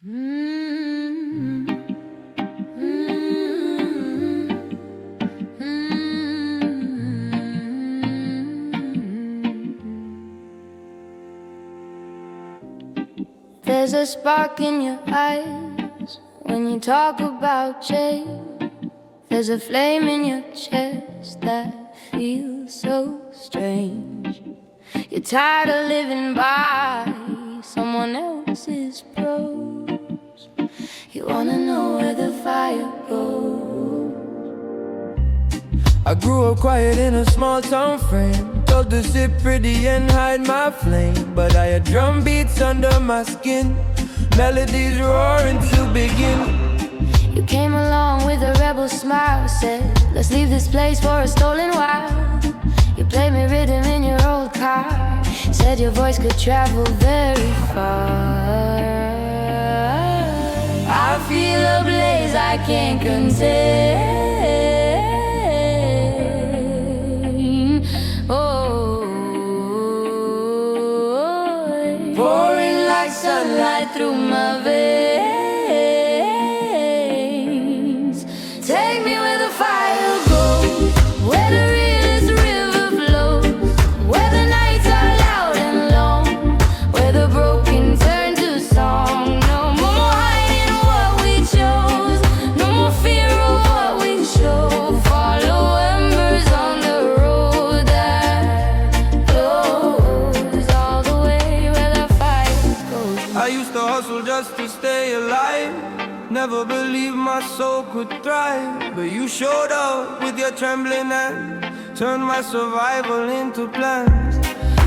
There's a spark in your eyes when you talk about change. There's a flame in your chest that feels so strange. You're tired of living by someone else's prose. You wanna know where the fire goes. I grew up quiet in a small town frame, told to sit pretty and hide my flame. But I had drum beats under my skin, melodies roaring to begin. You came along with a rebel smile, said, let's leave this place for a stolen while. You played me rhythm in your old car, said your voice could travel very far. I feel a blaze I can't contain. Oh, pouring like sunlight through my veins. Take me where the fire goes, where the realest river flows, where the nights are loud and long, where the broken turn to song. No more hiding what we chose, no more fear of what we show. Follow embers on the road that glows all the way where the fire goes. I used to hustle just to stay alive, never believed my soul could thrive. But you showed up with your trembling hand, turned my survival into plans.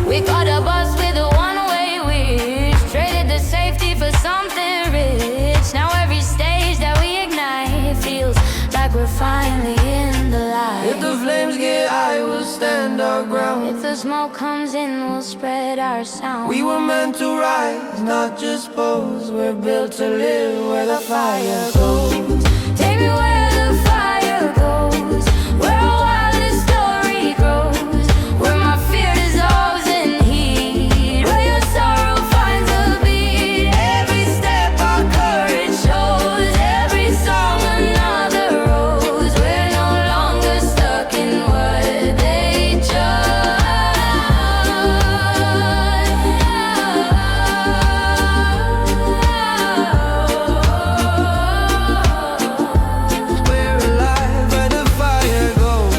We caught a bus with a one-way wish, traded the safety for something rich. Now every stage that we ignite feels like we're finally in the light. If the flames get high, we'll stand our ground. If the smoke comes in, we'll spread our sound. We were meant to rise, not just pose. We're built to live where the fire goes. Take me where the fire goes, where our wildest story grows, where my fear dissolves in heat, where your sorrow finds a beat. Every step our courage shows, every song another rose. We're no longer stuck in what they We're alive where the fire goes.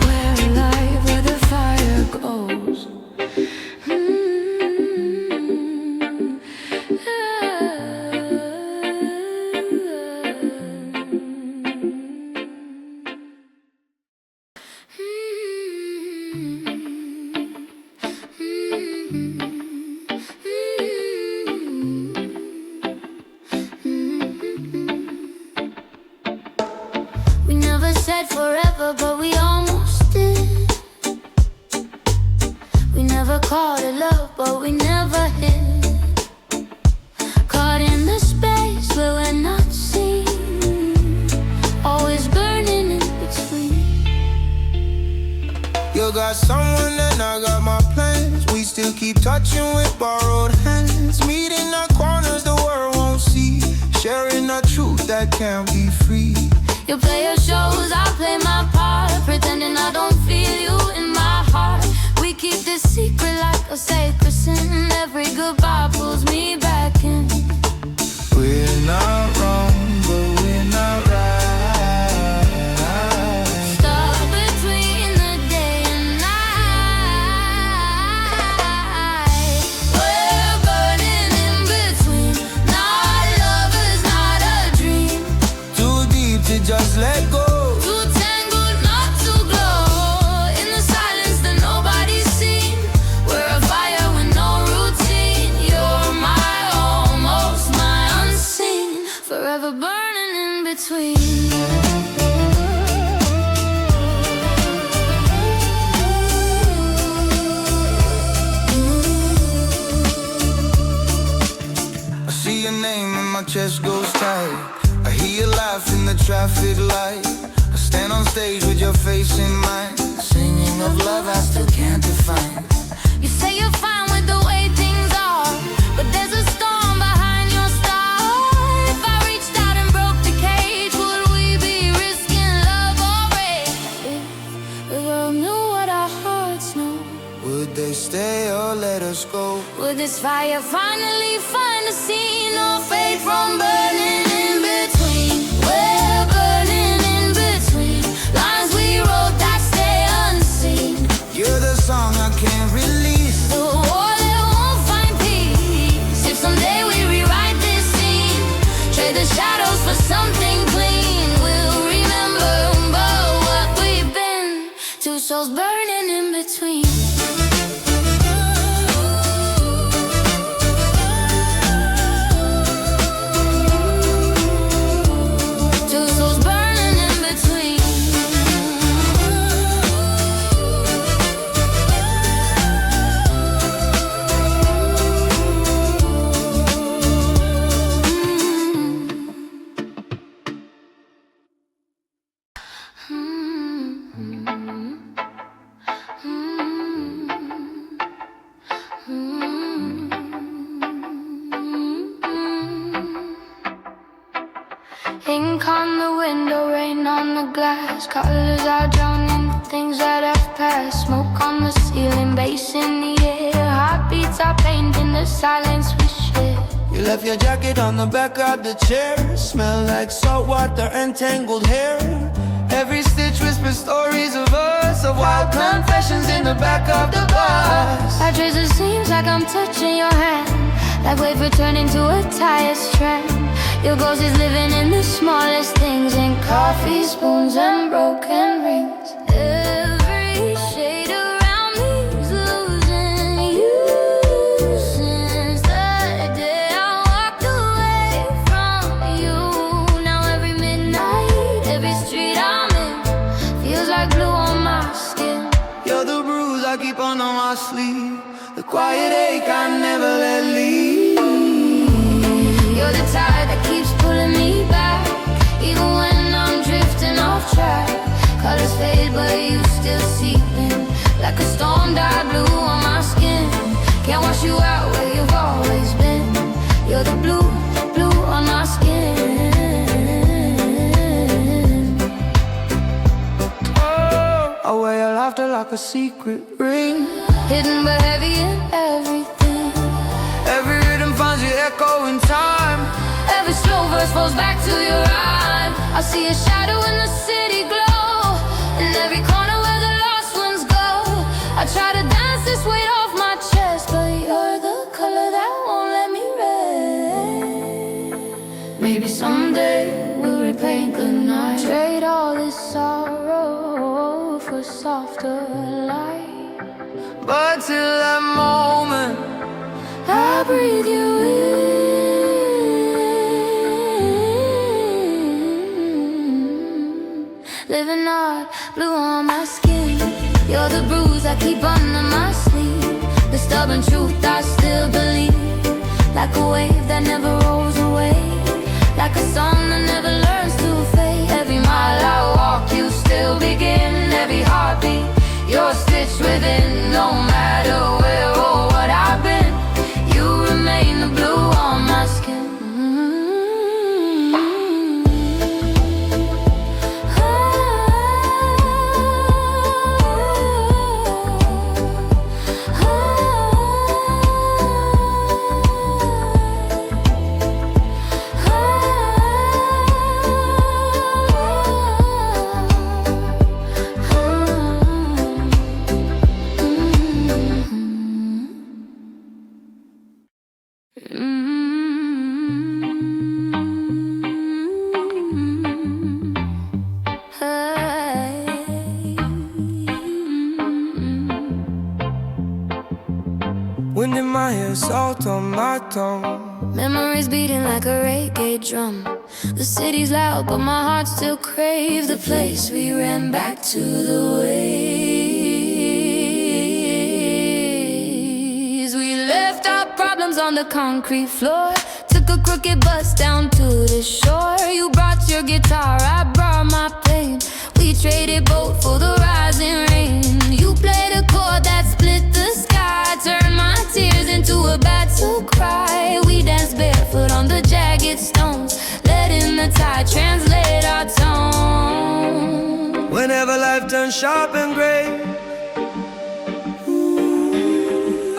We're alive where the fire goes. We never said forever, but we almost did. We never called it love, but we never hid. Caught in the space where we're not seen, always burning in between. You got someone and I got my plans. We still keep touching with borrowed hands, meeting our corners the world won't see, sharing a truth that can't be free. You play your shows, I play my part, pretending I don't feel you in my heart. We keep this secret like a sacred sin. Every goodbye pulls me back in. We're not wrong, but we're not right. Stuck between the day and night. We're burning in between, not lovers, not a dream. Too deep to just let go. Too tangled not to glow. In the silence that nobody's seen, we're a fire with no routine. You're my almost, my unseen, forever burning in between. I see your name and my chest goes tight. I hear you laugh in the traffic light. I stand on stage with your face in mine, singing let us go. Would this fire finally find a scene or fade from burning in between? We're burning in between lines we wrote that stay unseen. You're the song I can't release, The war that won't find peace. If someday we rewrite this scene, trade the shadows for something clean, we'll remember but what we've been. Two souls burning in between. Two souls burning in between. Ink on the window, rain on the glass. Colors are drowning things that have passed. Smoke on the ceiling, bass in the air. Heartbeats are painting the silence we share. You left your jacket on the back of the chair. Smell like salt water and tangled hair. Every stitch whispers stories of us, of wild confessions in the back of the bus. I trace the seams like I'm touching your hand, like wave returning to a tired strand. Your ghost is living in the smallest things, in coffee spoons and broken rings. Every shade around me's losing you. Since the day I walked away from you, now every midnight, every street I'm in feels like glue on my skin. You're the bruise I keep on my sleeve, the quiet ache I never let leave. You're the tide that keeps pulling me back, even when I'm drifting off track. Colors fade but you still seep in, like a storm dyed blue on my skin. Can't wash you out where you've always been. You're the blue, blue on my skin. Oh, I wear your laughter like a secret ring. Hidden but heavy in everything. Every rhythm finds you echo in time. Every slow verse falls back to your rhyme. I see a shadow in the city glow, in every corner where the lost ones go. I try to dance this weight off my chest, but you're the color that won't let me rest. Maybe someday we'll repaint the night, trade all this sorrow for softer light. But till that moment, I breathe you in. Living hard, blue on my skin. You're the bruise I keep under my sleeve, the stubborn truth I still believe. Like a wave that never rolls away, like a song that never learns to fade. Every mile I walk, you still begin. Every heartbeat, you're stitched within. No matter where or what I've been, you remain the blue on my skin. wind in my hair, salt on my tongue. Memories beating like a reggae drum. The city's loud, but my heart still craves the place we ran back to, the ways. We left our problems on the concrete floor, took a crooked bus down to the shore. You brought your guitar, I brought my pain. We traded both for the rising rain. You played a chord that split the sky, turned my tears into a battle cry. We danced barefoot on the jagged stones, letting the tide translate our tone. Whenever life turns sharp and gray,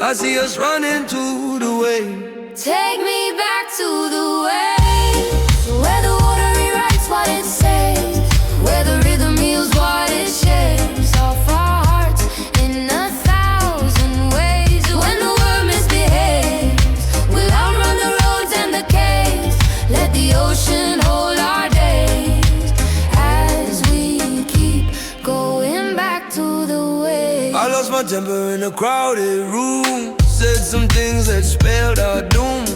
I see us running to the wave. Take me back to the waves, where the water rewrites what it says, where the rhythm heals what it shapes off our hearts in 1,000 ways. When the world misbehaves, we'll outrun the roads and the caves, let the ocean hold our days as we keep going back to the waves. I lost my temper in a crowded room, said some things that spelled our doom.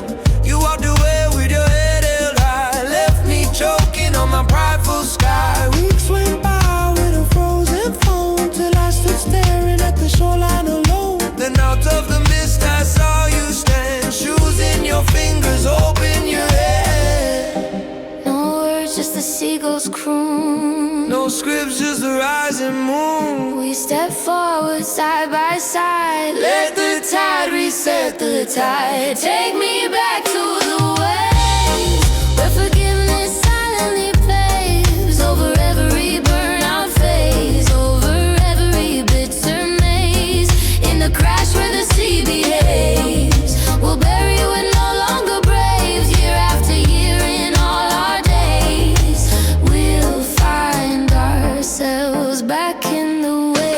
You walked away with your head held high, left me choking on my prideful sky. Weeks went by with a frozen phone, till I stood staring at the shoreline alone. Then out of the mist I saw you stand, shoes in your fingers, open your head. No words, just the seagulls croon. No scripts, just the rising moon. We step forward side by side, let the tide reset the tide. Take me back to the waves, where forgiveness silently plays over every burnout phase, over every bitter maze. In the crash where the sea behaves, we'll bury with no longer braves. Year after year in all our days, we'll find ourselves back in the waves.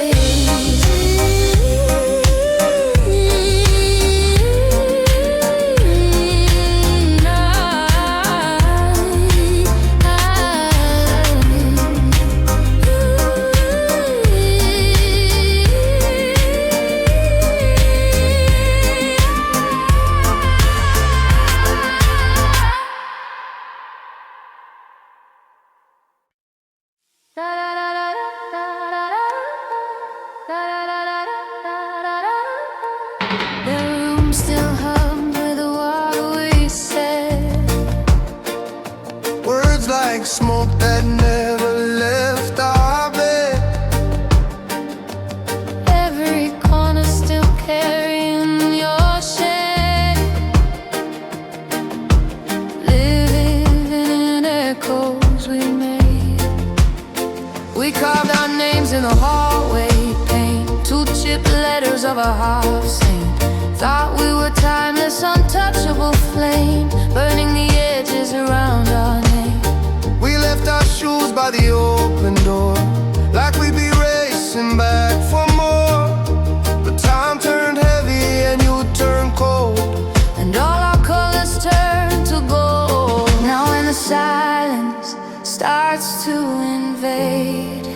The room still hums with what we said. Words like smoke that never left our bed. Every corner still carrying your shade, living in echoes we made. We carved our names in the hallway, paint 2 chipped letters of a half saint. Thought we were timeless, untouchable flame, burning the edges around our name. We left our shoes by the open door, like we'd be racing back for more. But time turned heavy and you turned cold, And all our colors turn to gold. Now when the silence starts to invade,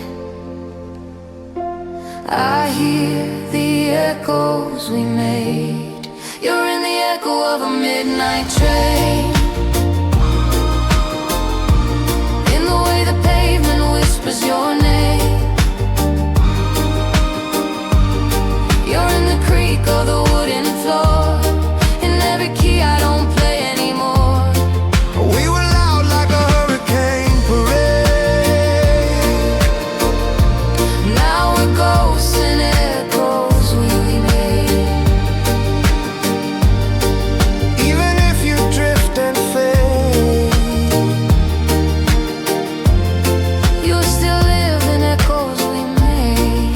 I hear the echoes we made. You're in the echo of a midnight train, in the way the pavement whispers your name. You're in the creak of the wooden floor, in every key I don't play anymore. we were loud like a hurricane parade. Now we're ghosts and echoes we made. Even if you drift and fade, You still live in echoes we made.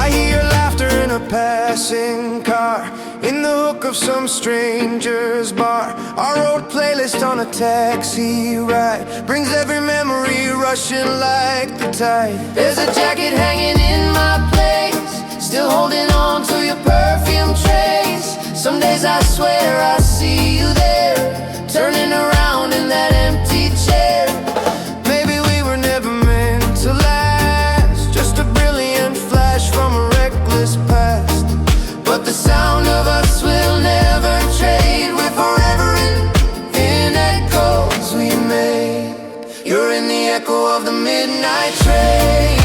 I hear laughter in a passing car, in the hook of some stranger's bar. Our old playlist on a taxi ride brings every memory rushing like the tide. There's a jacket hanging in my place, still holding on to your perfume trace. Some days I swear I see you there, turning around in that empty chair. Maybe we were never meant to last, just a brilliant flash from a reckless past. But the sound of us will never trade. We're forever in echoes we made. You're in the echo of the midnight train,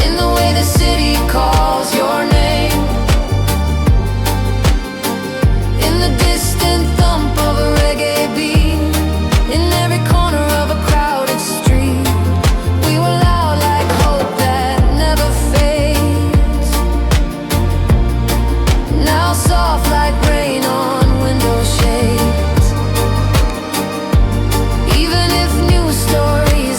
In the way the city calls your name, in the distant thump of a reggae beat, in every corner of a crowded street. We were loud like hope that never fades, now soft like rain on window shades. Even if new stories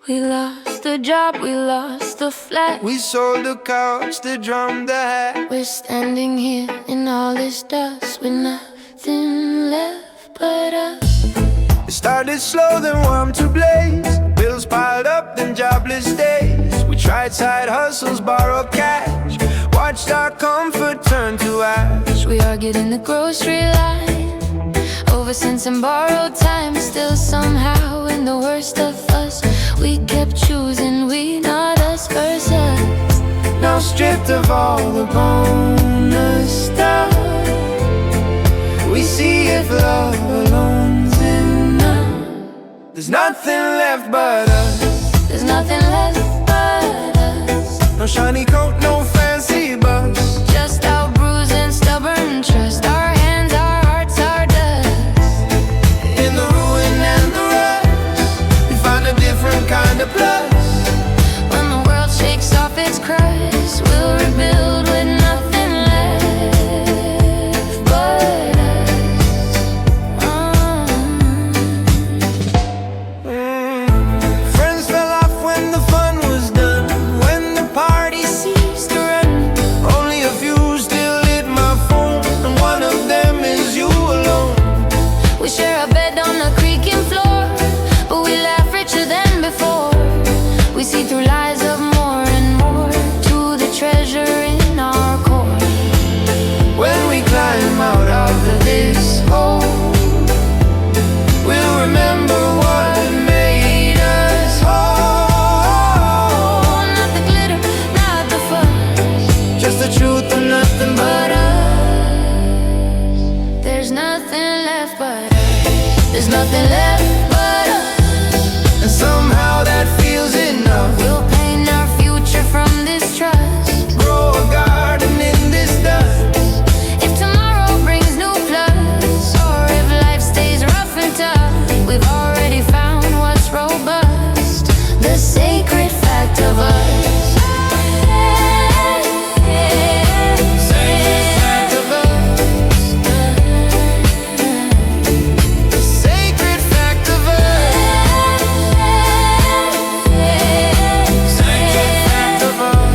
We lost the job, we lost the flat. We sold the couch, the drum, the hat. We're standing here in all this dust with nothing left but us. It started slow, then warmed to blaze. Bills piled up, then jobless days. We tried side hustles, borrowed cash. Watched our comfort turn to ash. We argued in the grocery line over cents and borrowed time. Still somehow in the worst of us, we kept choosing we, not us versus. Now stripped of all the bonus stuff, we see if love alone's enough. There's nothing left but us. There's nothing left but us. No shiny coat, no fancy bus. Just our bruised and stubborn trust. Our hands, our hearts, our dust. In the ruin and the rust, we find a different kind of plus. When the world shakes off its crust, we'll rebuild with nothing left but us. Friends fell off when the fun was done, when the party ceased to run. Only a few still hit my phone, and one of them is you alone. We share a bed on a creaking floor, but we laugh richer than before. We see through lies of more and more to the treasure in our core. When we climb out of this hole, we'll remember what made us whole. Oh, not the glitter, not the fuss, Just the truth and nothing but but us. There's nothing left but us. There's nothing left but us. and somehow that feels enough. We'll paint our future from this trust. Grow a garden in this dust. If tomorrow brings new floods, or if life stays rough and tough, we've already found what's robust, the sacred fact of us. Sacred fact of us. The sacred fact of us. Sacred fact of us.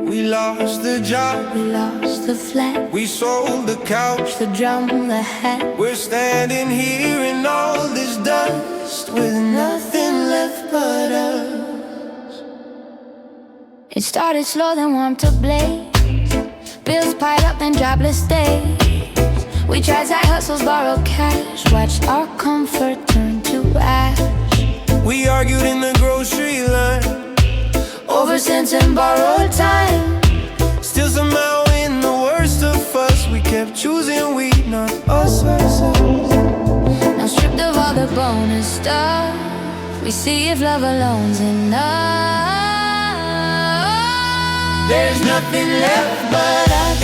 We lost the job, We lost the flat, we sold the couch. the drum, the hat. We're standing here in all this dust with nothing left but us. It started slow, then warmed to blaze. Bills piled up, then jobless days. We tried side hustles, borrowed cash. Watched our comfort turn to ash. We argued in the grocery line Over cents and borrowed time. Still somehow in the worst of us, we kept choosing we, not us versus. Now stripped of all the bonus stuff, we see if love alone's enough. There's nothing left But us,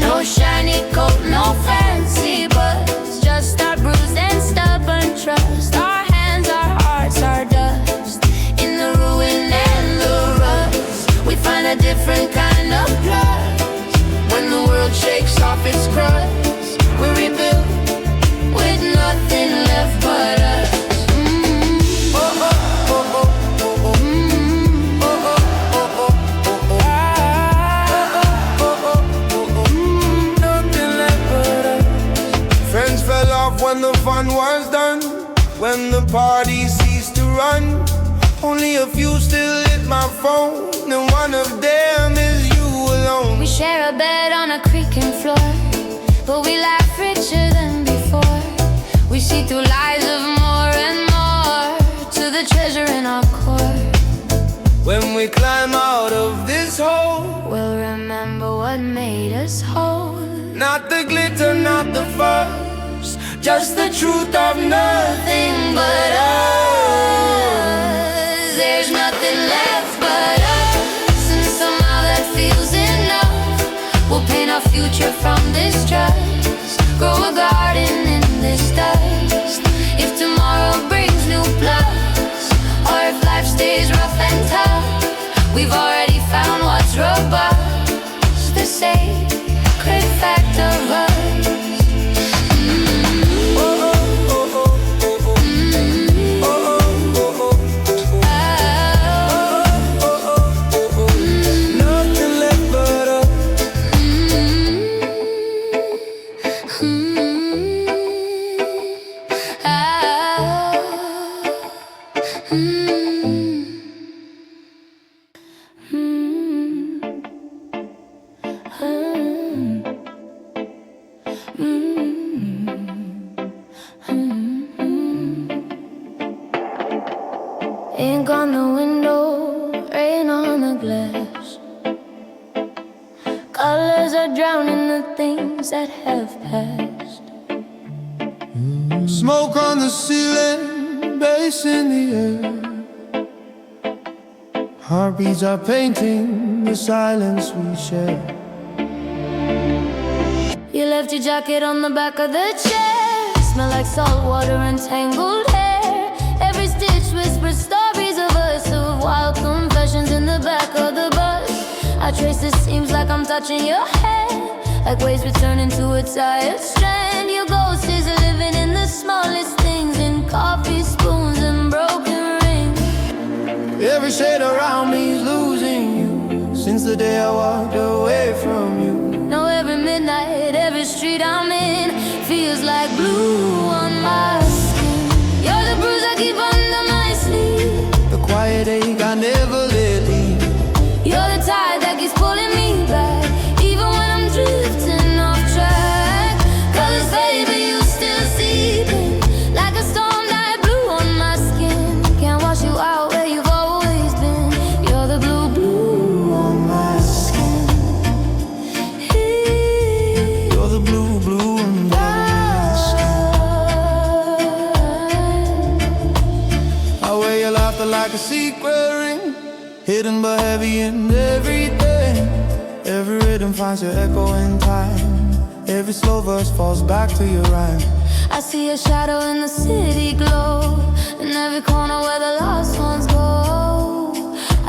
no shiny coat, no fancy buzz. Just our bruised and stubborn trust. Our hands, our hearts, our dust. In the ruin and the rust, we find a different kind of plus. When the world shakes off its crust, we rebuild with nothing left but us. Nothing left but us. Friends fell off when the fun was done, when the party ceased to run. Only a few still hit my phone, and one of them is you alone. We share a bed on a creaking floor, but we laugh richer than before. We see through lies of more and more to the treasure in our core. When we climb out of this hole, We'll remember what made us whole. not the glitter, not the fuss, just the truth of nothing But us, there's nothing left but us, and somehow that feels enough. We'll paint our future from this trust. Grow a garden in this dust. drown in the things that have passed. Smoke on the ceiling, bass in the air. Heartbeats are painting the silence we share. You left your jacket on the back of the chair. Smell like salt water and tangled hair. Every stitch whispers stories of us, of wild confessions in the back of the bus. I trace the seams like I'm touching your hair, like waves returning to a tired strand. Your ghost is living in the smallest things, in coffee spoons and broken rings. Every shade around me is losing you since the day I walked away from you. Now every midnight, every street I'm in feels like blue on my skin. You're the bruise I keep under my sleeve, the quiet ache I never let leave. you're the tide that keeps pulling me back, even when I'm drifting off track. Colors fade but you still seeping, like a storm that blew on my skin. Can't wash you out where you've always been. You're the blue, blue on my skin. You're the blue, blue and my skin. I wear your laughter like a secret ring, hidden but heavy in everything. Every rhythm finds your echo in time. Every slow verse falls back to your rhyme. I see a shadow in the city glow, in every corner where the lost ones go.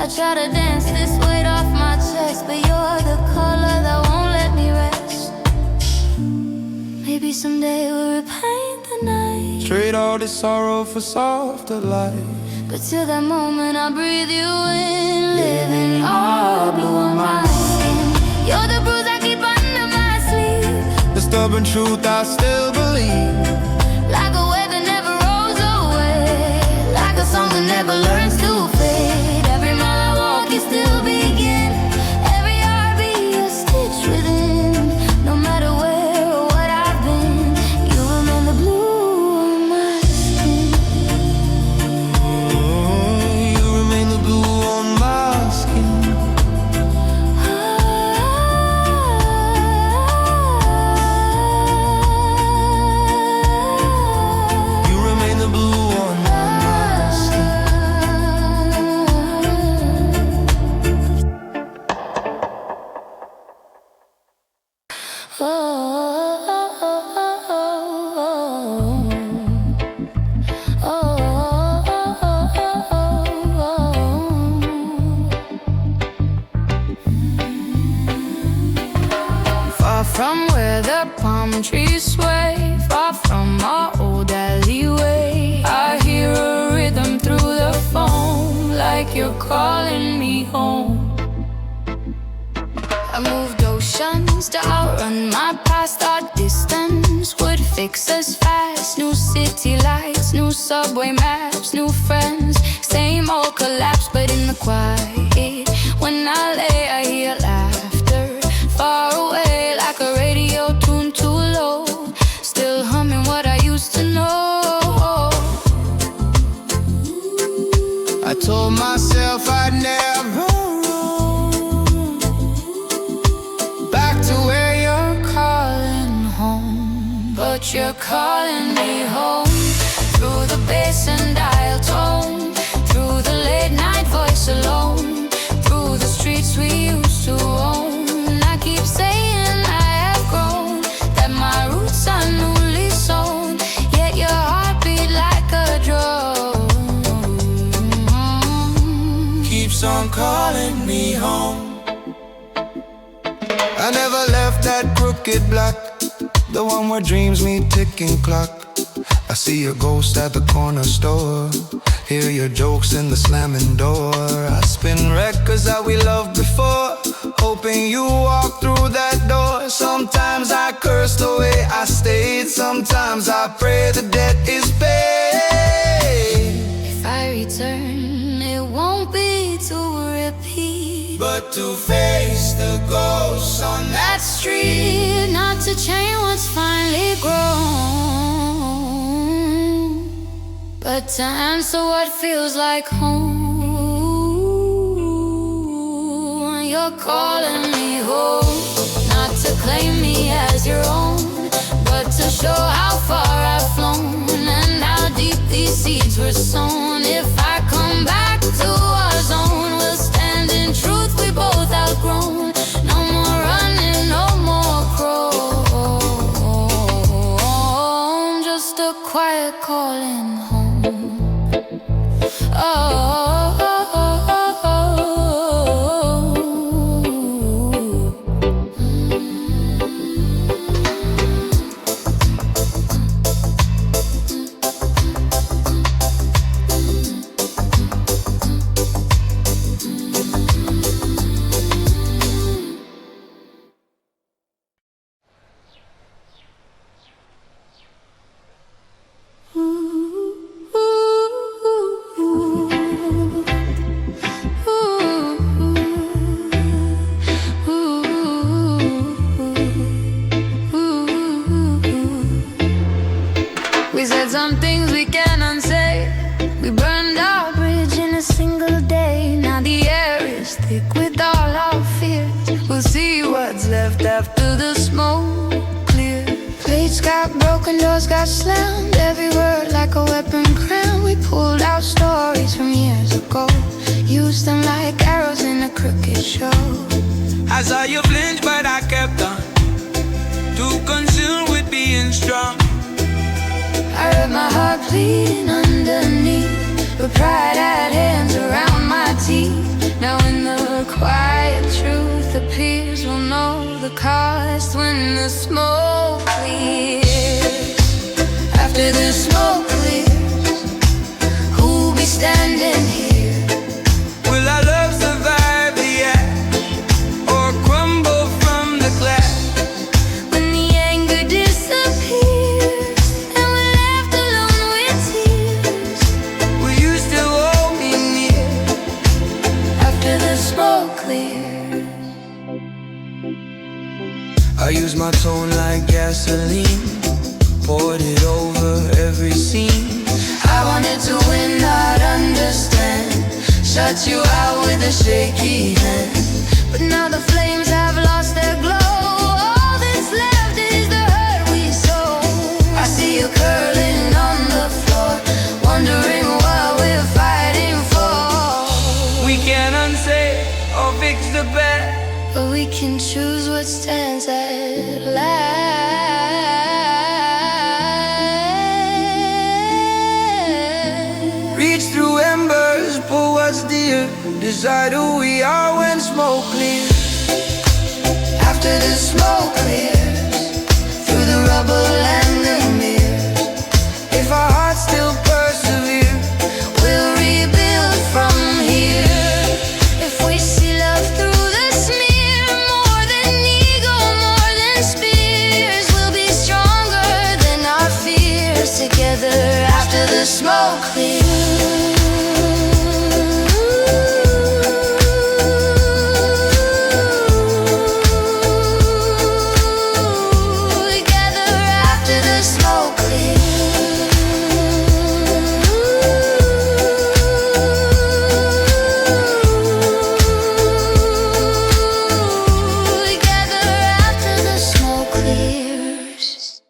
I try to dance this weight off my chest, but you're the color that won't let me rest. Maybe someday we'll repaint the night, Trade all this sorrow for softer light. but till that moment I breathe you in, living all blue on my skin. You're the bruise I keep under my sleeve, The stubborn truth I still believe. like a wave that never rolls away, like a song that never learns to fade. Every mile I walk you still begin, every heartbeat a stitch within. No matter where or what I've been, you remain the blue on my skin. You remain the blue on my skin. You remain the blue on my skin. Far from where the palm trees sway, far from our old alleyway, I hear a rhythm through the phone, like you're calling me home. I moved oceans to outrun my past. Our distance would fix us fast. New city lights, new subway maps, new friends. Same old collapse, but in the quiet. When I lay, I hear laughter far away, like a radio tuned too low. Still humming what I used to know. I told myself I'd never roam back to where you're calling home. But you're calling me home, through the bass and dial tone, through the late night voice alone, through the streets we used to own. I keep saying I have grown, that my roots are newly sown, yet your heart beat like a drum. Keeps on calling me home. I never left that crooked block, the one where dreams meet ticking clock. I see your ghost at the corner store, hear your jokes in the slamming door. I spin records that we loved before, hoping you walk through that door. Sometimes I curse the way I stayed, sometimes I pray the debt is paid. If I return, it won't be to repeat, But to face the ghosts on that that street, not to change what's finally grown, but to answer what feels like home. You're calling me home, not to secret zone. If I come back to our zone, we'll stand in truth we both outgrown. No more running, no more chrome, just a quiet calling home. Oh. We said some things we can unsay. We burned our bridge in a single day. Now the air is thick with all our fears. We'll see what's left after the smoke clears. Plates got broken, doors got slammed. Every word like a weapon crowned. We pulled out stories from years ago, used them like arrows in a crooked show. I saw you flinch, but I kept on, too consumed with being strong. I heard my heart bleeding underneath, but pride had hands around my teeth. Now when the quiet truth appears, we'll know the cost when the smoke clears. After the smoke clears, who'll be standing here? Will our love survive the ash or crumble from the glass? When the anger disappears and we're left alone with tears, Will you still hold me near? after the smoke clears. I use my tone like gasoline, poured it over every scene. I wanted to win, not understand, shut you out with a shaky hand. But now the flames have lost their glow. All that's left is the hurt we sow. I see you curling on the floor, wondering what we're fighting for. We can't unsay or fix the past, But we can choose what stands at last. reach through embers, pull what's dear, decide who we are when smoke clears. After the smoke clears, through the rubble and the mirrors, If our hearts still persevere, we'll rebuild from here. If we see love through the smear, more than ego, more than spears, we'll be stronger than our fears. Together after the smoke clears. Together after the smoke clears. Together after the smoke clears.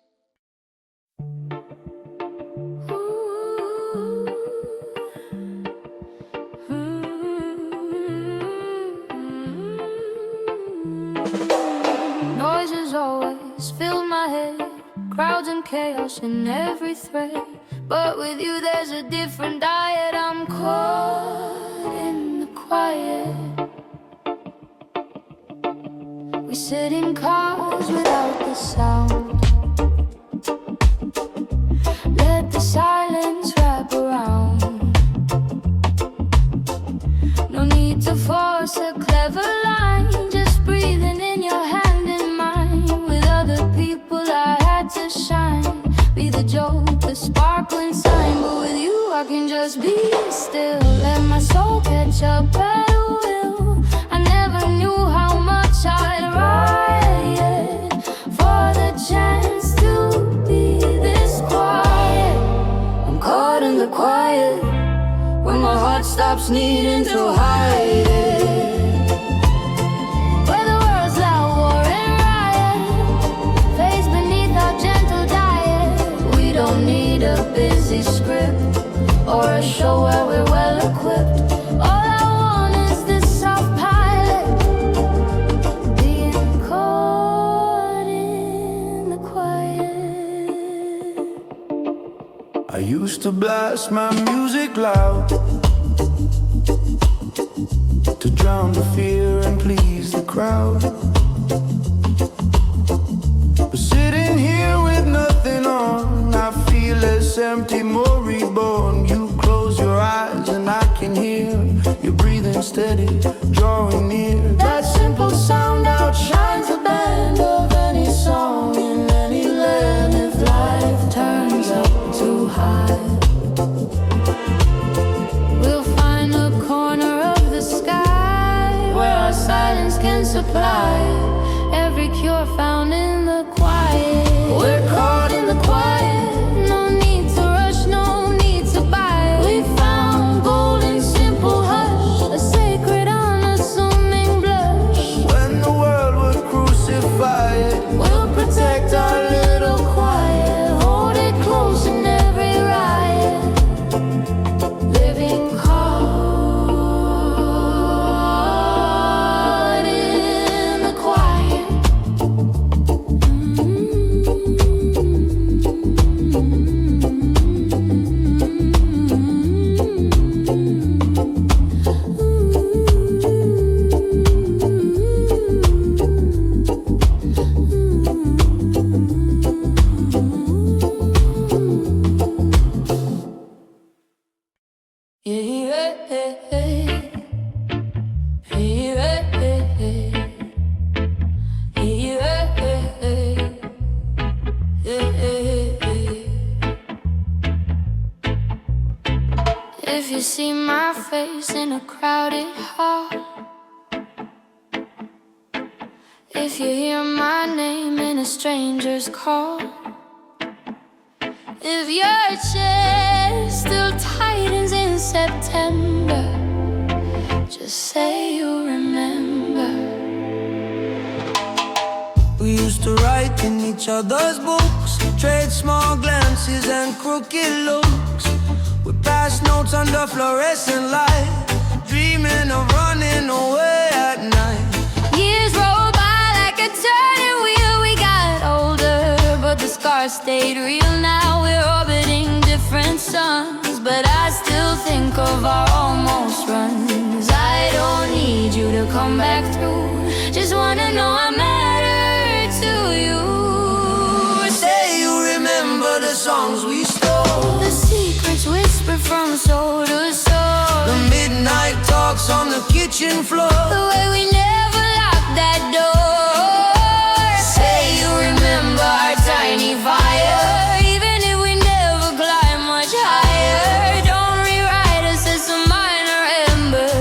Noises always fill my head, crowds and chaos in every thread. But with you there's a different diet. I'm caught in the quiet. We sit in cars without the sound. Let the silence wrap around. No need to force a clever line, just breathing in your hand in mine. With other people I had to shine, be the joke, the sparkling sign. But with you I can just be still, let my soul catch up at will. I never knew how much I'd riot for the chance to be this quiet. I'm caught in the quiet, when my heart stops needing to hide it. Where the world's loud war and riot, face beneath our gentle diet. We don't need a busy script, or a show where we're well equipped. All I want is this soft pilot, being caught in the quiet. I used to blast my music loud to drown the fear and please the crowd. But sitting here with nothing on, I feel less empty, more reborn. You close your eyes and I can hear you breathing steady, drawing near. That simple sound outshines the band of any song in any land. If life turns up too high, We'll find a corner of the sky where our silence can supply every cure found in the quiet. We're caught in the quiet, no need to rush, no need to buy. We found gold in simple hush, a sacred unassuming blush. when the world would crucify it, We'll protect our little quiet, hold it close in every riot. Living caught in the quiet. If you see my face in a crowded hall, if you hear my name in a stranger's call, if your chest still tightens in September, just say you remember. We used to write in each other's books, trade small glances and crooked looks. We passed notes under fluorescent light, dreaming of running away at night. Years roll by like a turning wheel. We got older, but the scars stayed real. Now we're orbiting different suns, but I still think of our almost runs. I don't need you to come back through, just wanna know I matter to you. Say you remember the songs we stole, The secrets whispered from soul to soul, the midnight talks on the kitchen floor. the way we never locked that door. Say you remember our tiny fire, even if we never climb much higher. Don't rewrite us as a minor ember,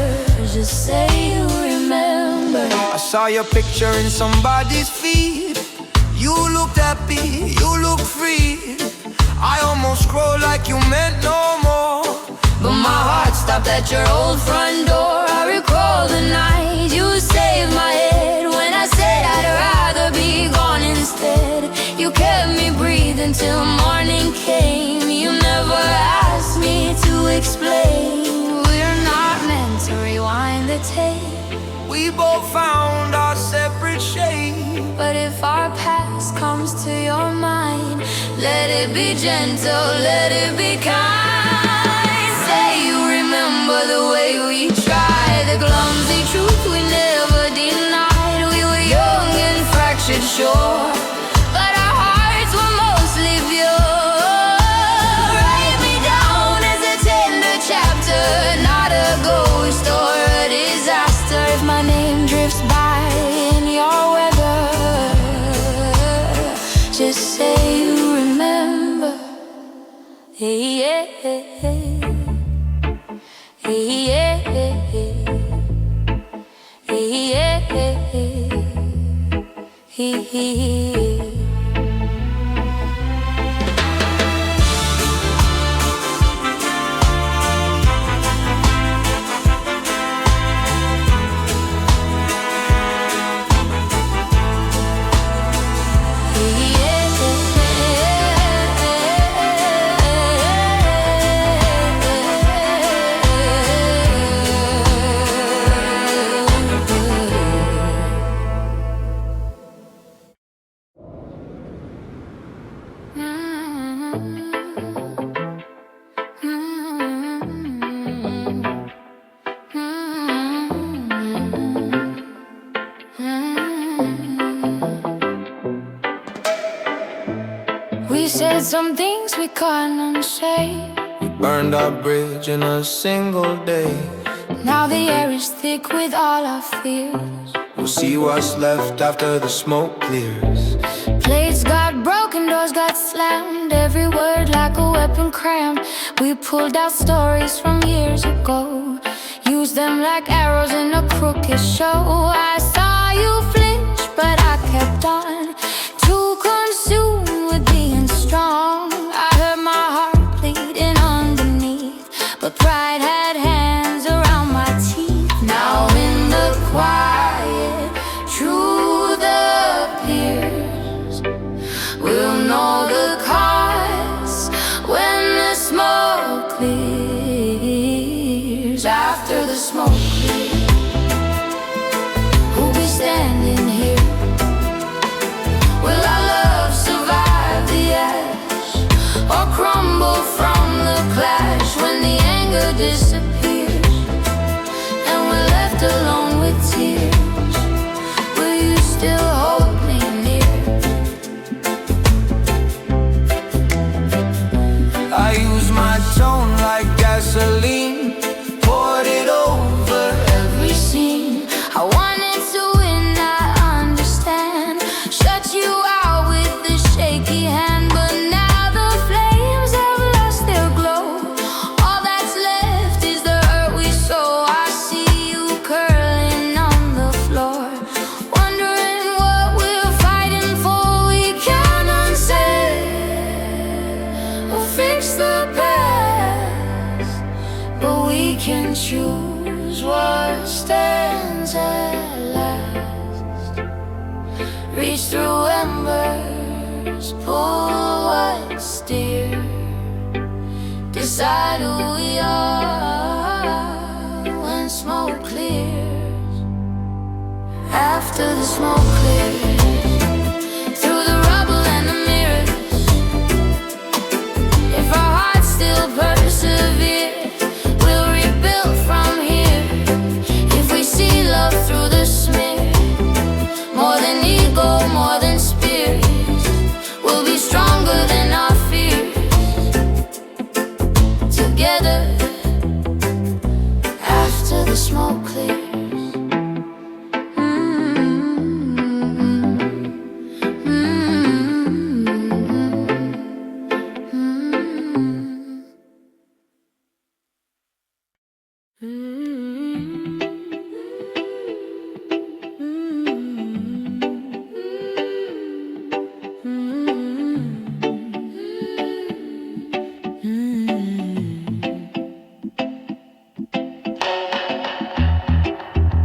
just say you remember. I saw your picture in somebody's feed. You looked happy, you looked free. I almost scrolled like you meant no more, But my heart stopped at your old front door. I recall the night you saved my head when I said I'd rather be gone instead. You kept me breathing till morning came. You never asked me to explain. We're not meant to rewind the tape, we both found our separate shade. but if our past comes to your mind, let it be gentle, let it be kind. Say you remember the way we tried, the clumsy truth we never denied. We were young and fractured, sure, but our hearts were mostly pure. Write me down as a tender chapter, not a ghost or a disaster. If my name drifts by in your weather, just say you remember. Hey, yeah, hey, hey, yeah, hey, yeah, hey. We said some things we can't unsay. We burned our bridge in a single day. Now the air is thick with all our fears. We'll see what's left after the smoke clears. Plates got broken, doors got slammed. Every word like a weapon crammed. We pulled out stories from years ago, used them like arrows in a crooked show. I saw you flinch, but I kept on, too consumed with being strong. I heard my heart bleeding underneath, but pride had hands around my teeth. Now in the quiet, truth appears. We'll know the cost when the smoke clears. After the smoke clears, who'll be standing here? Will our love survive the ash, or crumble from the clash when the anger disappears and we're left alone with tears? Will you still hold me near? I use my tone like gasoline, poured it over Every scene I wanted to win, I understand. Shut you out with the shaky hand, but now the flames have lost their glow. All that's left is the hurt we sow. I see you curling on the floor, wondering what we're fighting for. We can't unsay or fix the past, but we can choose what stands at last. Reach through embers, pull what's dear. Decide who we are when smoke clears. After the smoke clears, through the rubble and the mirrors, if our hearts still persevere, we'll rebuild from here. If we see love through the smear, more than ego, more than spirits, we'll be stronger than our fears. Together, after the smoke clears.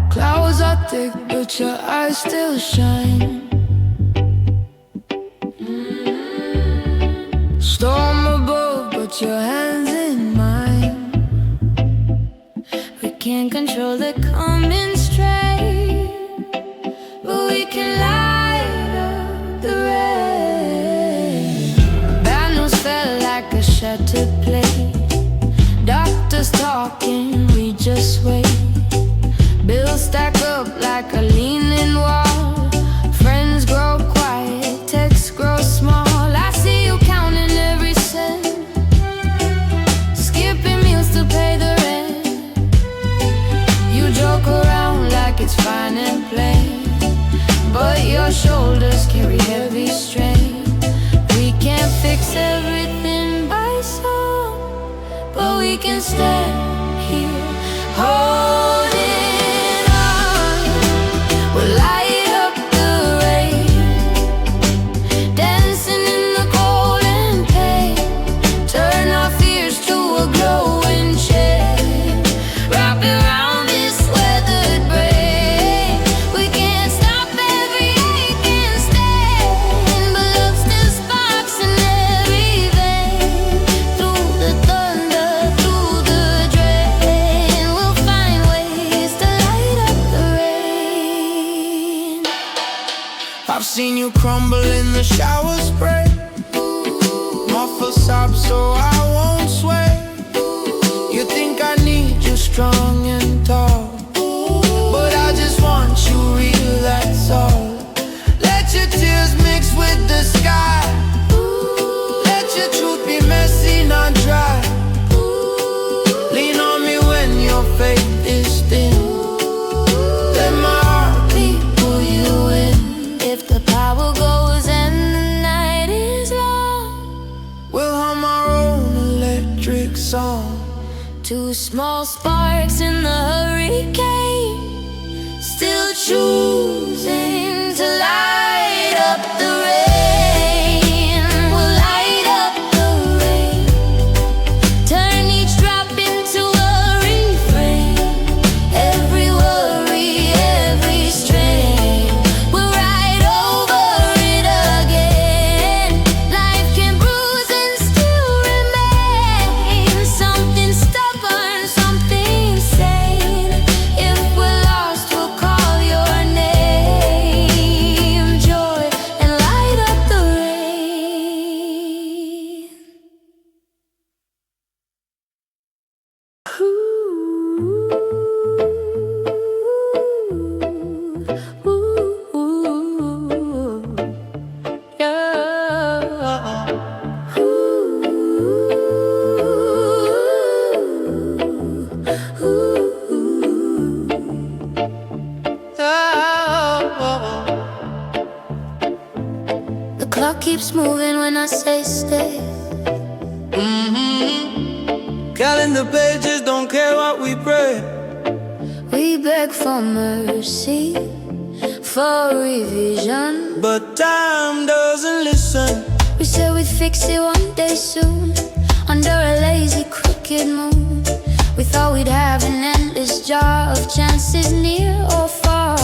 Clouds are thick, but your eyes still shine. Storm above, but your hands in mine. We can't control the coming strain, but we can light up the rain. Bad news fell like a shattered plate. Doctors talking, we just wait. Bills stack up like a leaning wall. Friends grow quiet, texts grow small. I see you counting every cent, skipping meals to pay the rent. You joke around like it's fine and plain, but your shoulders carry heavy strain. We can't fix everything by song, but we can stand here holding on. We'll light up the rain, dancing in the cold and pain. Turn our fears to a glowing chain, wrap it around this weathered brain. We can't stop every ache and stain, but love still sparks in every vein. Through the thunder, through the drain, we'll find ways to light up the rain. I've seen you crumble in the shower spray, muffle sob so I won't sway. You think I need you strong and tall, but I just want you real, that's all. Let your tears mix with the sky, Two small sparks in the hurricane, still choosing to light up the rain. We'll light up the rain, turn each drop into a refrain. Every worry, every strain, we'll ride over it again. Life can bruise and still remain something stubborn, something sane. If we're lost, we'll call your name. Joy and light up the rain. The clock keeps moving when I say stay. Calendar pages don't care what we pray. We beg for mercy, for revision. But time doesn't listen. We said we'd fix it one day soon, under a lazy, crooked moon. We thought we'd have an endless jar of chances near or far.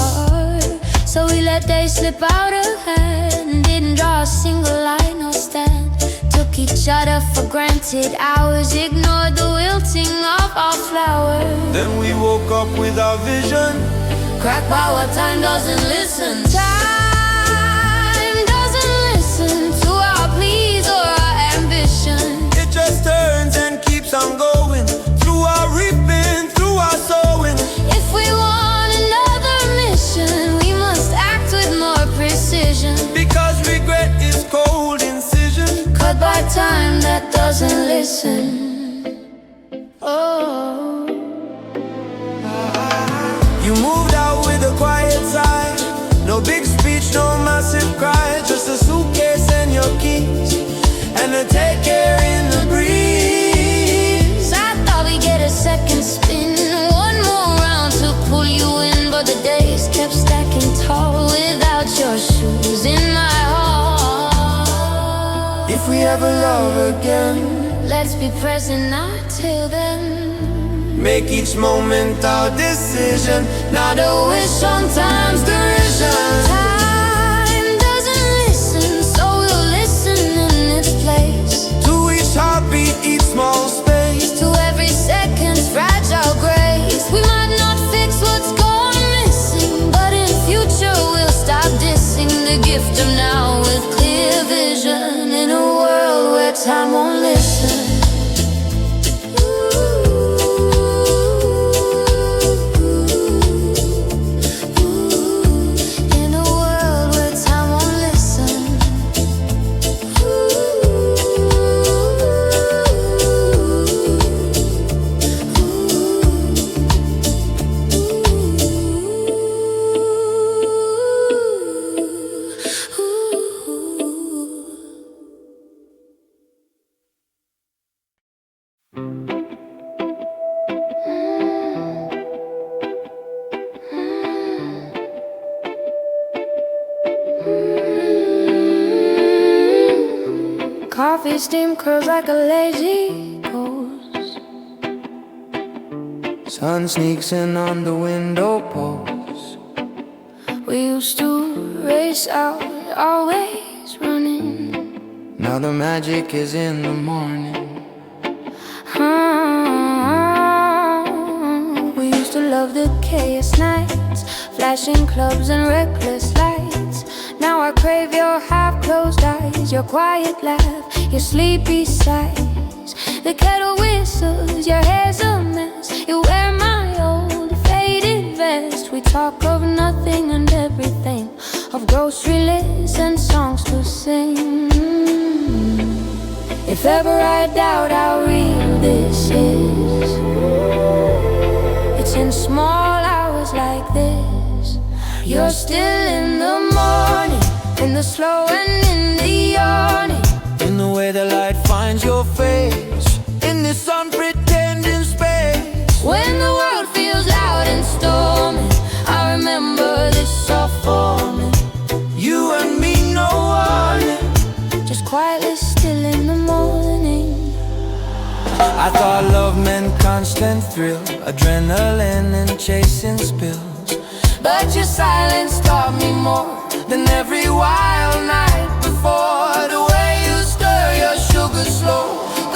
So we let days slip out of hand, didn't draw a single line or stand. Took each other for granted hours, ignored the wilting of our flowers. Then we woke up with our vision. Cracked by what time doesn't listen. Time doesn't listen to our pleas or our ambition. It just turns and keeps on going, through our reaping, through our sowing. If we want another mission, we must act with more precision. Because regret is cold incision. Cut by time that doesn't listen. Oh, You moved out with a quiet sigh. No big speech, no massive cry. Just a suitcase and your keys, and a take care in the breeze. I thought we'd get a second spin, one more round to pull you in. But the days kept stacking tall without your shoes in my heart. If we ever love again, Let's be present, not till then. make each moment our decision, not a wish, sometimes derision. Time doesn't listen, so we'll listen in its place. To each heartbeat, each small space. To every second's fragile grace. We might not fix what's gone missing, but in future we'll stop dissing the gift of now with clear vision. In a world where time won't listen. In a world where time won't listen. Coffee steam curls like a lazy ghost. Sun sneaks in on the window post. We used to race out, always running. Now the magic is in the morning. We used to love the chaos nights, flashing clubs and reckless lights. Now I crave your half-closed eyes, your quiet laugh, your sleepy sighs. The kettle whistles, your hair's a mess. You wear my old faded vest. We talk of nothing and everything, of grocery lists and songs to sing. If ever I doubt how real this is, it's in small hours like this. You're still in the morning, in the slow and in the yawning, In the way the light finds your face, in this unpretending space. I thought love meant constant thrill, adrenaline and chasing spills. But your silence taught me more Than every wild night before. The way you stir your sugar slow,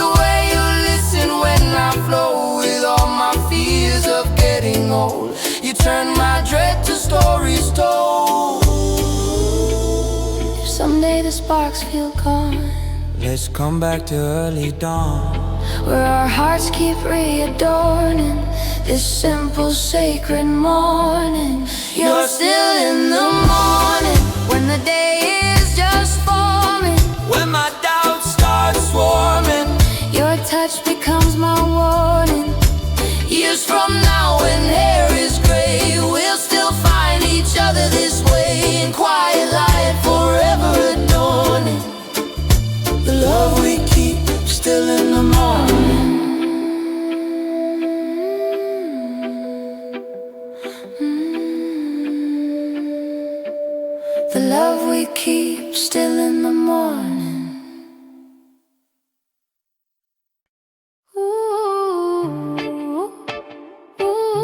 the way you listen when I flow with all my fears of getting old. You turn my dread to stories told. If someday the sparks feel gone, let's come back to early dawn, where our hearts keep readorning this simple sacred morning. You're still in the morning, when the day is just forming, when my doubts start swarming. your touch becomes my warning. Years from now when hair is gray, we'll still find each other this way, in quiet light forever adorning The love we keep still in the morning. the love we keep still in the morning. Ooh, ooh,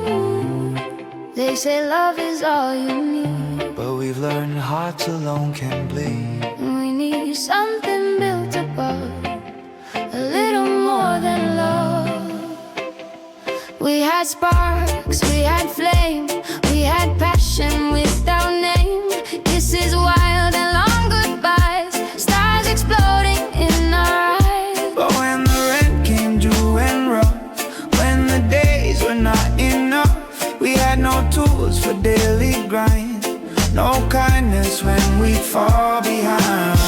ooh. They say love is all you need, But we've learned hearts alone can bleed. we need something built above, a little more than love. We had sparks, we had flame, we had passion without name. Kisses wild and long goodbyes, stars exploding in our eyes. But when the rent came due and rough, when the days were not enough, we had no tools for daily grind, no kindness when we fall behind.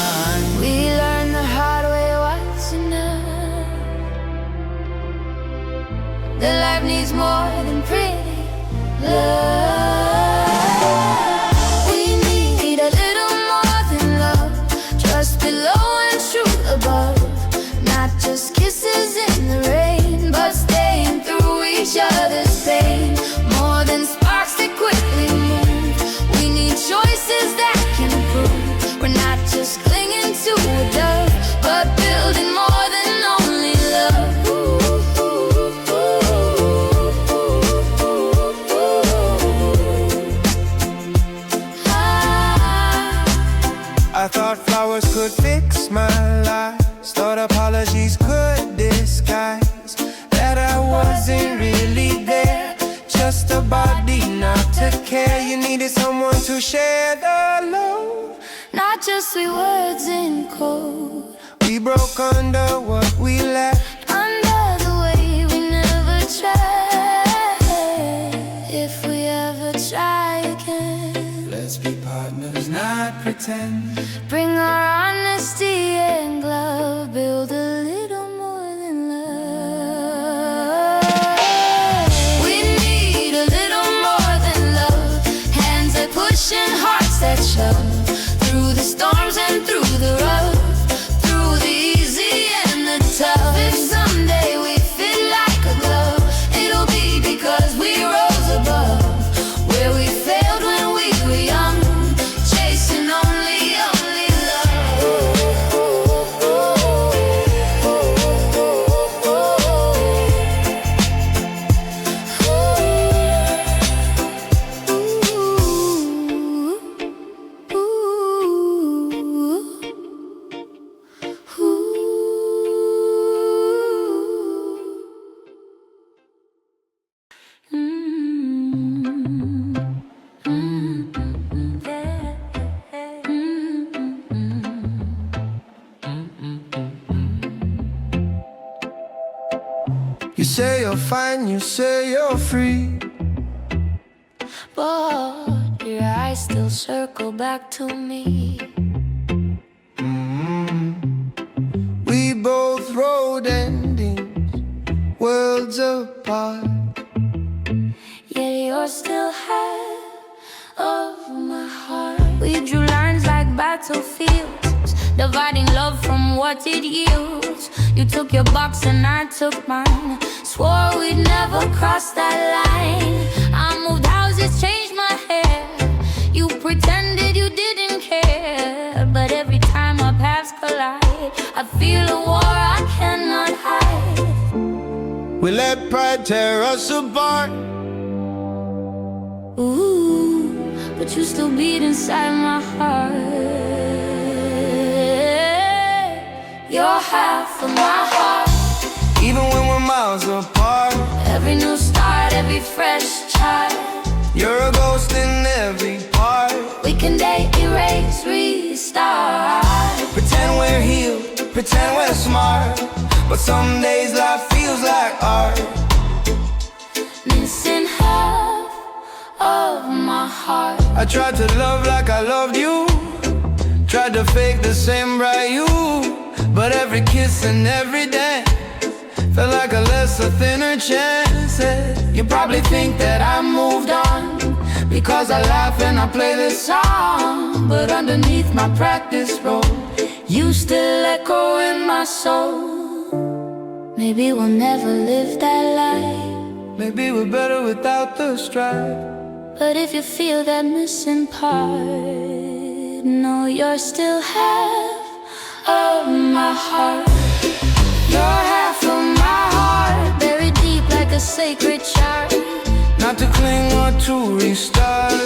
We learned the hard way what's enough, that life needs more than pretty love. We need a little more than love, trust below and truth above. Not just kisses in the rain, but staying through each other's pain. More than sparks that quickly move, we need choices that can prove we're not just clinging to a dove, but building more than only love. I thought flowers could fix my lies, thought apologies could disguise that I wasn't really there, just a body not to care. You needed someone to share the load, Not just sweet words in code, we broke under what we left. under the way we never tried. If we ever try again, Let's be partners, not pretend. bring our honesty and love, build a little more than love. We need a little more than love, hands that push and hearts that shove, through the storms and through the rough, through the easy and the tough. If someday we fit like a glove, it'll be because we rose above, where we failed when we were young, chasing only You say you're fine, you say you're free, but your eyes still circle back to me. we both rode endings, worlds apart. Yet you're still half of my heart. We drew lines like battlefields, dividing love from what it yields. You took your box and I took mine, swore we'd never cross that line. I moved houses, changed my hair, you pretended you didn't care, let pride tear us apart. Ooh, but you still beat inside my heart. You're half of my heart. Even when we're miles apart, Every new start, every fresh start. you're a ghost in every part. We can date, erase, restart. Pretend we're healed, pretend we're smart, but some days life feels like art. Missing half of my heart. I tried to love like I loved you, tried to fake the same bright you, but every kiss and every dance felt like a lesser, thinner chance. You probably think that I moved on because I laugh and I play this song, but underneath my practice roll, you still echo in my soul. Maybe we'll never live that life, Maybe we're better without the strife. but if you feel that missing part, know you're still half of my heart. You're half of my heart, buried deep like a sacred chart. Not to cling or to restart,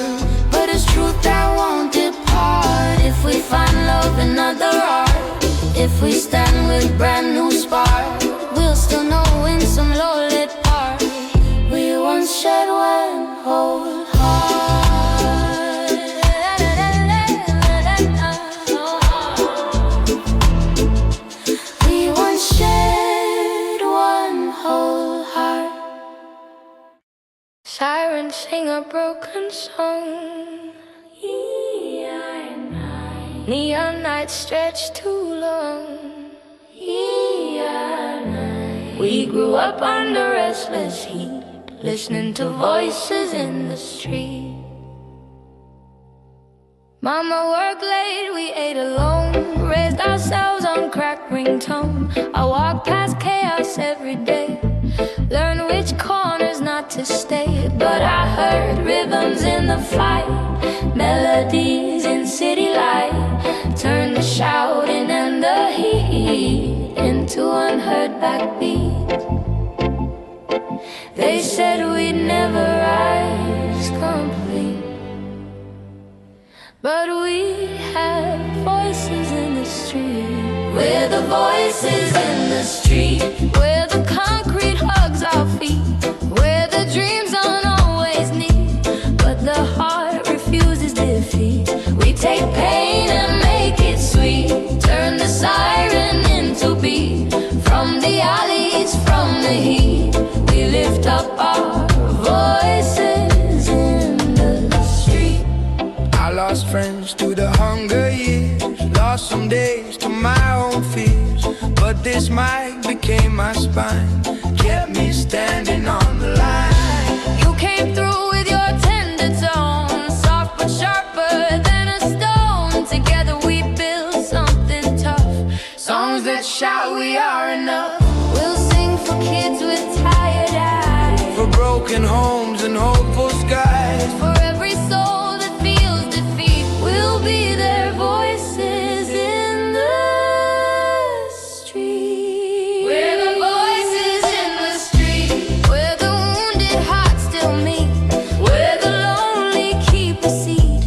But it's truth that won't depart. If we find love in other art, if we stand with brand new spark, we'll still know in some low-lit part we once shared one whole heart. We once shared one whole heart. Sirens sing a broken song. Neon nights stretch too long. We grew up under restless heat, listening to voices in the street. Mama worked late, we ate alone, raised ourselves on crack ringtone. I walk past chaos every day, learn which corners not to stay. But I heard rhythms in the fight, melodies in city light, turn the shouting and the heat into unheard backbeat. They said we'd never rise complete, but we had voices in the street. We're the voices in the street. We're the concrete hugs our feet. We're the dreams don't always need, but the heart refuses defeat. We take pain and make it sweet, turn the siren into beat. From the alleys, from the heat, we lift up our voices in the street. I lost friends to the hunger years, lost some days to my own fears, but this mic became my spine, kept me standing on the line. You came through with your tender tone, soft but sharper than a stone. Together we build something tough, songs that shout we are enough. We'll sing for kids with tired eyes, For broken homes and hopeful skies, for every soul that feels defeat. We'll be their voices in the street. We're the voices in the street. Where the wounded hearts still meet, where the lonely keep a seat.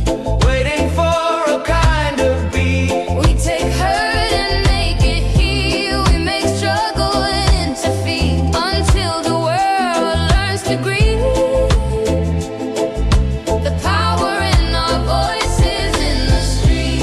waiting for a kind of beat. We take hurt and make it heal. We make struggle into feet, until the world learns to grieve. The power in our voices in the street.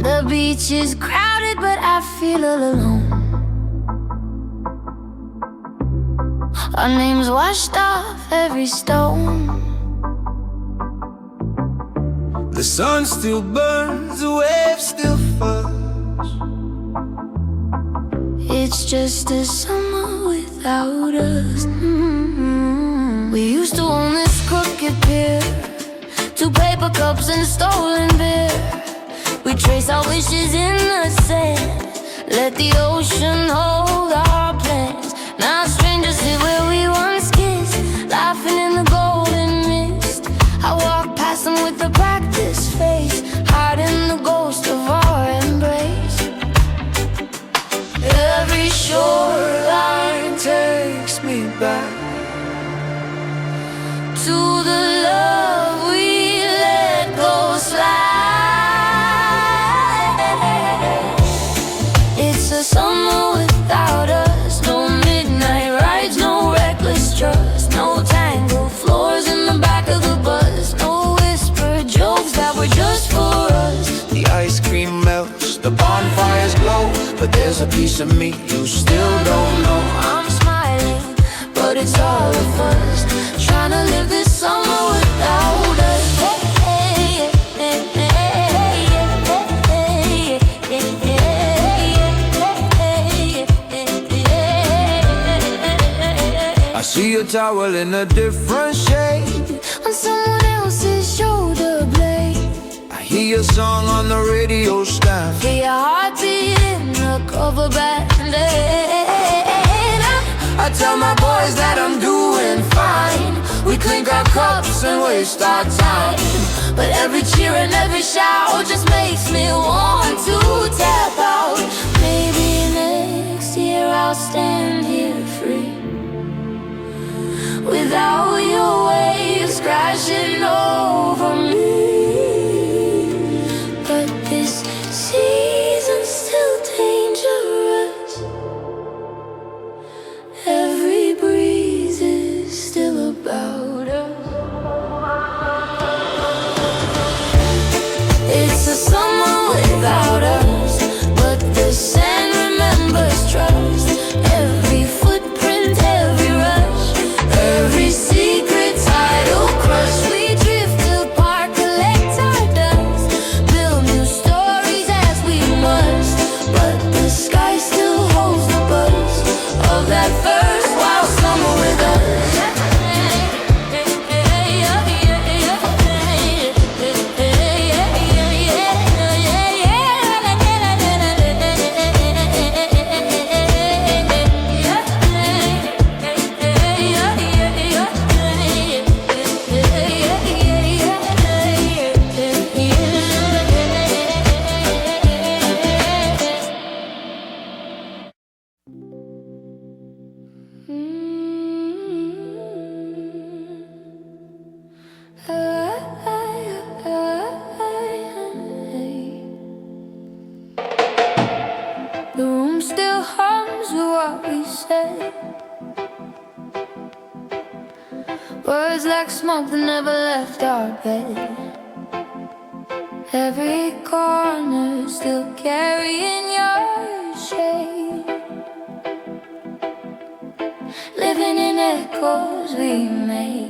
The beach is crowded, but I feel all alone. Our names washed off every stone. The The sun still burns, the waves still fuzz. It's just a summer without us. We used to own this crooked pier, 2 paper cups and stolen beer. We trace our wishes in the sand, let the ocean hold our plans. Now strangers sit where we once kissed, laughing in the golden mist. I walk past them with a practiced face, hiding the ghost of our embrace. Every shoreline takes me back to the love we let go slide. It's a summer without us, no midnight rides, no reckless trust, no tangled floors in the back of the bus, no whispered jokes that were just for us. The ice cream melts, the bonfires glow, but there's a piece of me you still don't know. I'm smiling, but it's all of us, trying to live this summer without us. I see a towel in a different shade On someone else's shoulder blade. I hear your song on the radio stand. Get your heartbeat in the cover band. I tell my boys that I'm doing fine. We clink our cups and waste our time, But every cheer and every shout just makes me want to tap out. Maybe next year I'll stand here free, without your waves crashing over me. But this season's still dangerous. Every breeze is still about us. It's a summer without us, but the sand remembers trust. Every footprint, every rush, every secret tidal crush. We drift apart, collect our dust, build new stories as we must. But the sky still holds the buzz of that first wild summer with us. The room still hums with what we said, words like smoke that never left our bed. Every corner still carrying your shade, living in echoes we made.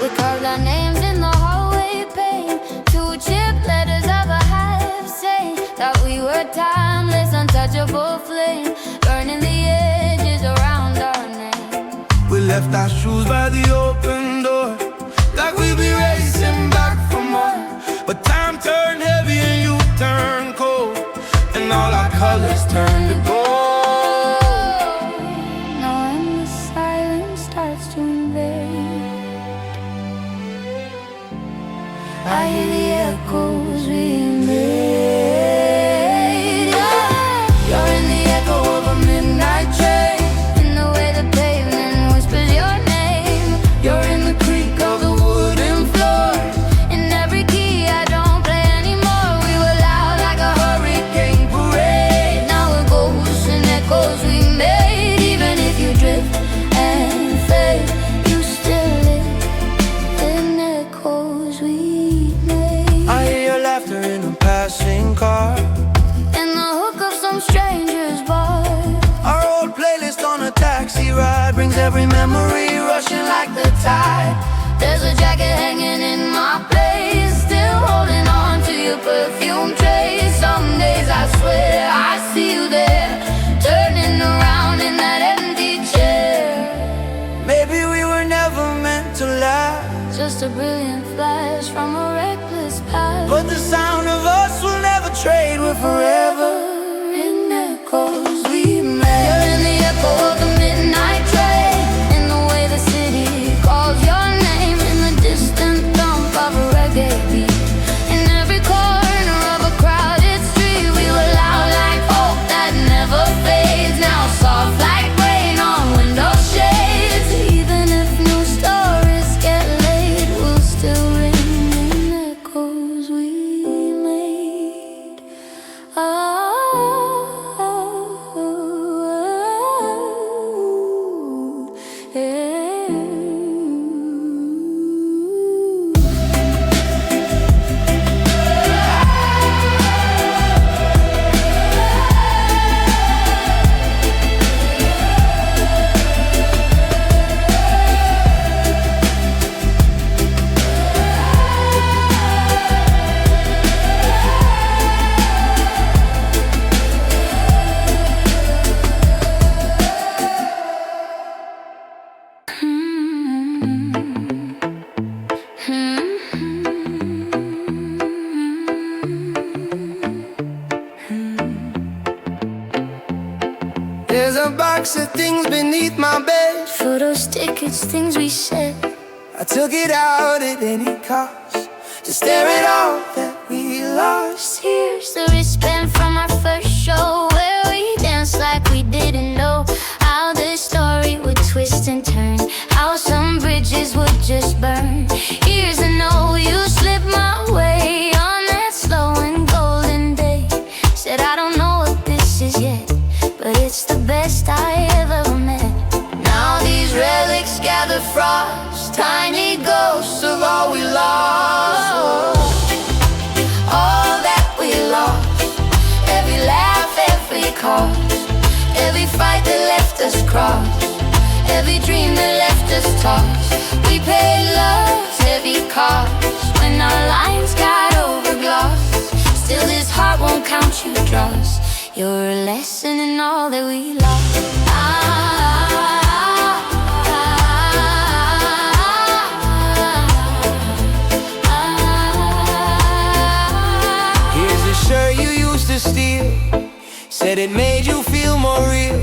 We carved our names in the hallway pane, 2 chip letters of a half say. Thought we were timeless, untouchable flame, burning the edges around our name. We left our shoes by the open door, like we'd be racing back for more. But time turned heavy and you turned cold, and all our colors turned to gold. Now when the silence starts to invade, I hear the echoes we made. You're in the echo of a midnight train, in the way the pavement whispers your name. You're in the creak of the wooden floor, in every key I don't play anymore. We were loud like a hurricane parade. Now we're ghosts and echoes we made. Even if you drift and fade, you still live in echoes we made. I hear your laughter in a passing car, In the hook of some stranger's bar. our old playlist on a taxi ride brings every memory rushing like the tide. There's a jacket hanging in my place. your perfume trace. Some days I swear I see you there, turning around in that empty chair. Maybe we were never meant to last, just a brilliant flash from a reckless past. but the sound of us will never trade. We're forever in echoes we made. You're in the echo of the midnight train, in the way the city calls your name, in the distant thump of a reggae beat. In every corner of a crowded street, we were loud like hope that never fades. Now soft like rain on window shades. Even if new stories get laid, we'll still ring in echoes we made. There's a box of things beneath my bed. Photos, tickets, things we said. I took it out at any cost to stare at all that we lost. Tears that we spent from our first show, where we danced like we didn't know how this story would twist and turn, how some bridges would just burn. Years to know you slipped my way on that slow and golden day. Said I don't know what this is yet, but it's the best I ever met. Now these relics gather frost, tiny ghosts of all we lost. All that we lost, every laugh, every cause, every fight that left us crossed, every dream that left us tossed. We paid love's heavy cost when our lines got overglossed. Still this heart won't count you dross. You're a lesson in all that we lost. Here's a shirt you used to steal, said it made you feel more real.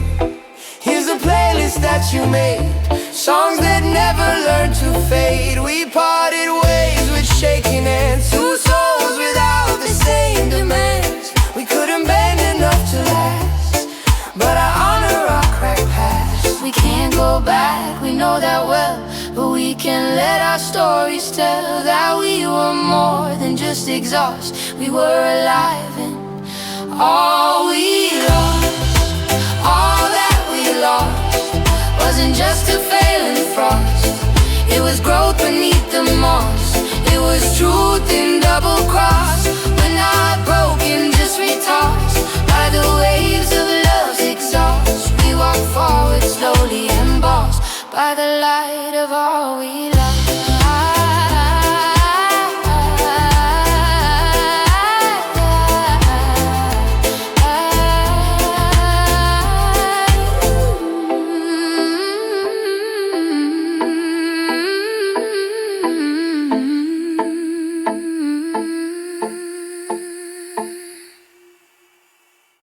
Here's a playlist that you made, songs that never learned to fade. We parted ways with shaking hands, two souls without the same demands. We couldn't bend enough to last, but I honor our cracked past. We can't go back, we know that well, but we can let our stories tell that we were more than just exhaust. We were alive and all we lost, all that we lost, wasn't just a failing frost. It was growth beneath the moss, it was truth in double cross.